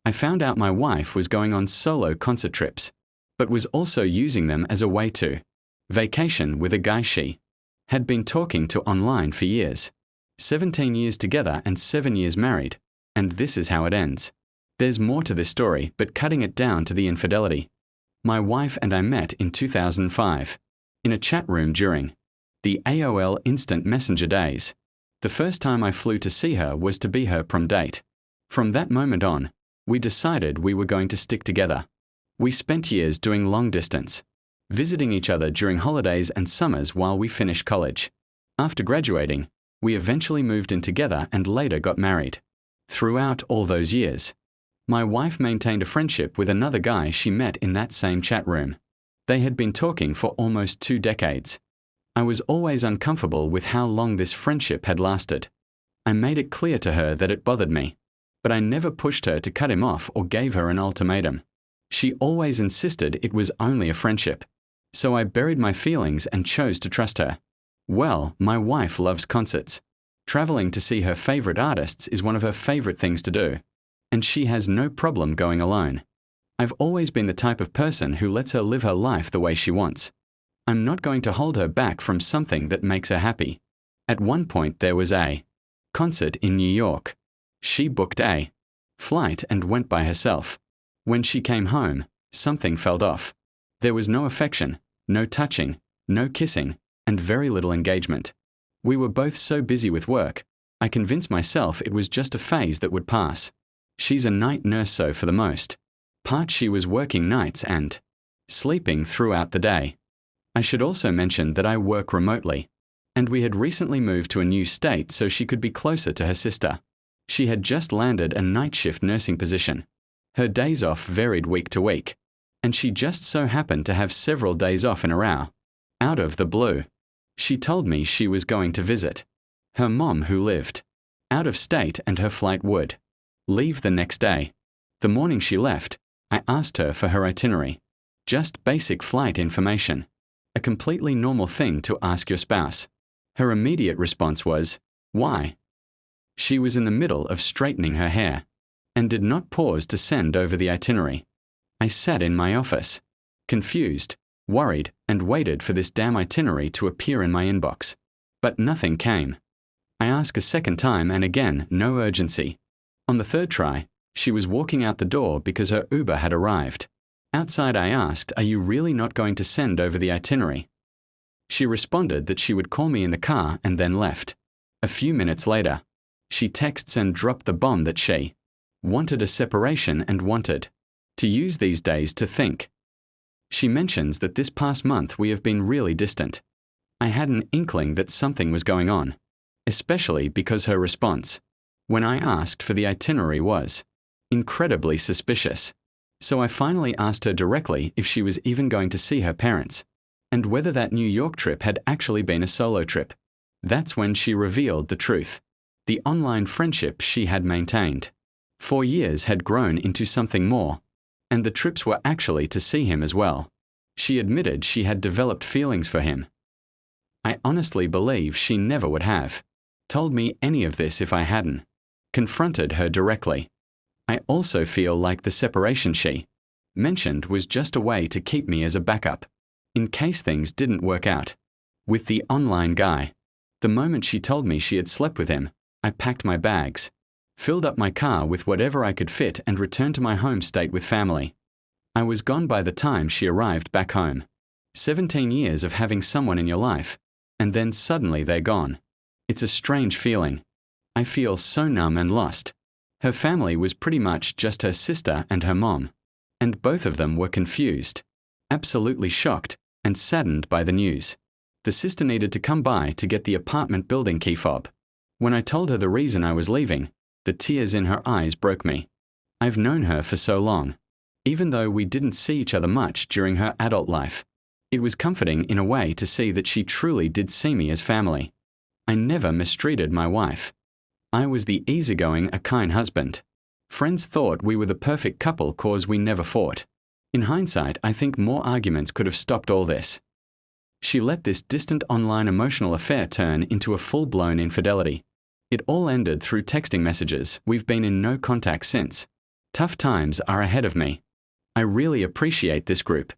I found out my wife was going on solo concert trips, but was also using them as a way to vacation with a guy she had been talking to online for years. 17 years together and 7 years married, and this is how it ends. There's more to this story, but cutting it down to the infidelity. My wife and I met in 2005, in a chat room during the AOL Instant Messenger days. The first time I flew to see her was to be her prom date. From that moment on, we decided we were going to stick together. We spent years doing long distance, visiting each other during holidays and summers while we finished college. After graduating, we eventually moved in together and later got married. Throughout all those years, my wife maintained a friendship with another guy she met in that same chat room. They had been talking for almost 2 decades. I was always uncomfortable with how long this friendship had lasted. I made it clear to her that it bothered me, but I never pushed her to cut him off or gave her an ultimatum. She always insisted it was only a friendship, so I buried my feelings and chose to trust her. Well, my wife loves concerts. Traveling to see her favorite artists is one of her favorite things to do, and she has no problem going alone. I've always been the type of person who lets her live her life the way she wants. I'm not going to hold her back from something that makes her happy. At one point there was a concert in New York. She booked a flight and went by herself. When she came home, something felt off. There was no affection, no touching, no kissing, and very little engagement. We were both so busy with work, I convinced myself it was just a phase that would pass. She's a night nurse, so for the most part she was working nights and sleeping throughout the day. I should also mention that I work remotely, and we had recently moved to a new state so she could be closer to her sister. She had just landed a night shift nursing position. Her days off varied week to week, and she just so happened to have several days off in a row. Out of the blue, she told me she was going to visit her mom, who lived out of state, and her flight would leave the next day. The morning she left, I asked her for her itinerary. Just basic flight information. A completely normal thing to ask your spouse. Her immediate response was, "Why?" She was in the middle of straightening her hair, and did not pause to send over the itinerary. I sat in my office, confused, worried, and waited for this damn itinerary to appear in my inbox. But nothing came. I asked a second time, and again, no urgency. On the third try, she was walking out the door because her Uber had arrived. Outside I asked, "Are you really not going to send over the itinerary?" She responded that she would call me in the car and then left. A few minutes later, she texts and dropped the bomb that she wanted a separation and wanted to use these days to think. She mentions that this past month we have been really distant. I had an inkling that something was going on, especially because her response, when I asked for the itinerary, was incredibly suspicious. So I finally asked her directly if she was even going to see her parents, and whether that New York trip had actually been a solo trip. That's when she revealed the truth. The online friendship she had maintained for years had grown into something more, and the trips were actually to see him as well. She admitted she had developed feelings for him. I honestly believe she never would have told me any of this if I hadn't confronted her directly. I also feel like the separation she mentioned was just a way to keep me as a backup, in case things didn't work out with the online guy. The moment she told me she had slept with him, I packed my bags, filled up my car with whatever I could fit, and returned to my home state with family. I was gone by the time she arrived back home. 17 years of having someone in your life, and then suddenly they're gone. It's a strange feeling. I feel so numb and lost. Her family was pretty much just her sister and her mom, and both of them were confused, absolutely shocked, and saddened by the news. The sister needed to come by to get the apartment building key fob. When I told her the reason I was leaving, the tears in her eyes broke me. I've known her for so long. Even though we didn't see each other much during her adult life, it was comforting in a way to see that she truly did see me as family. I never mistreated my wife. I was the easygoing, a kind husband. Friends thought we were the perfect couple cause we never fought. In hindsight, I think more arguments could have stopped all this. She let this distant online emotional affair turn into a full-blown infidelity. It all ended through texting messages. We've been in no contact since. Tough times are ahead of me. I really appreciate this group.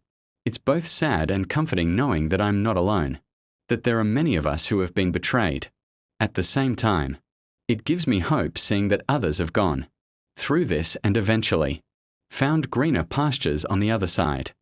It's both sad and comforting knowing that I'm not alone, that there are many of us who have been betrayed. At the same time, it gives me hope seeing that others have gone through this and eventually found greener pastures on the other side.